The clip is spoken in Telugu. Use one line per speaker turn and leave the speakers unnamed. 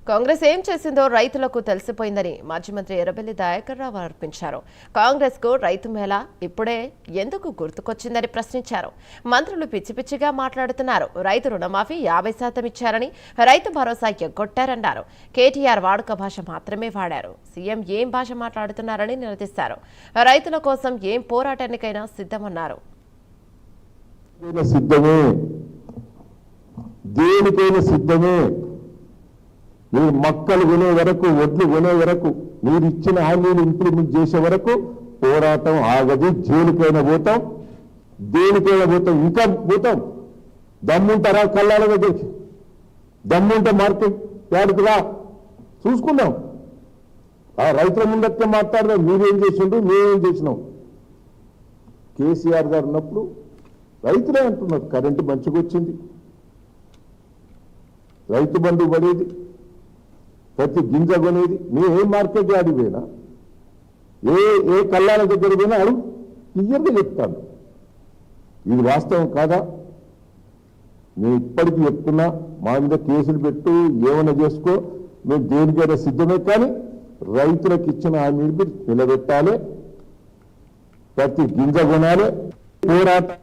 కాంగ్రెస్ ఏం చేసిందో రైతులకు తెలిసిపోయిందని మాజీ మంత్రి ఎర్రబెల్లి దయాకర్ రావు ఆరోపించారు. కాంగ్రెస్ కు రైతు మేళా ఇప్పుడే ఎందుకు గుర్తుకొచ్చిందని ప్రశ్నించారు. మంత్రులు పిచ్చి పిచ్చిగా మాట్లాడుతున్నారు. రైతు రుణమాఫీ 50% ఇచ్చారని, రైతు భరోసా ఎగ్గొట్టారన్నారు. కేటీఆర్ వాడుక భాష మాత్రమే వాడారు. సీఎం ఏం భాష మాట్లాడుతున్నారని నిలదీశారు. రైతుల కోసం ఏం పోరాటానికైనా సిద్ధమన్నారు.
దేనికైనా సిద్ధమే. మీరు మొక్కలు కొనే వరకు, వడ్లు కొనే వరకు, మీరు ఇచ్చిన హామీలు ఇంప్లిమెంట్ చేసే వరకు పోరాటం ఆగదు. జైలుకైనా పోతాం, దేనికైనా పోతాం, ఇంకా పోతాం. దమ్ముంటారా కళ్ళాల దగ్గరికి? దమ్ముంటే మార్కెట్ యాడికి రా, చూసుకుందాం. ఆ రైతుల ముందట్లే మాట్లాడదాం. మీరేం చేసిండ్రు, మేమేం చేసినాం. కేసీఆర్ గారు ఉన్నప్పుడు రైతులే అంటున్నారు కరెంటు మంచిగా వచ్చింది, రైతు బంధు పడేది, ప్రతి గింజ కొనేది. మేము ఏ మార్కెట్ యాడికి పోయినా, ఏ కళ్ళాల దగ్గర పోయినా అడుగు క్లియర్గా చెప్తాను. ఇది వాస్తవం కాదా? నేను ఇప్పటికీ చెప్తున్నా, మా మీద కేసులు పెట్టు, ఏమైనా చేసుకో, మేము దేనికైనా సిద్ధమే. కానీ రైతులకు ఇచ్చిన హామీని నిలబెట్టాలి, ప్రతి గింజ కొనాలి. పోరాటం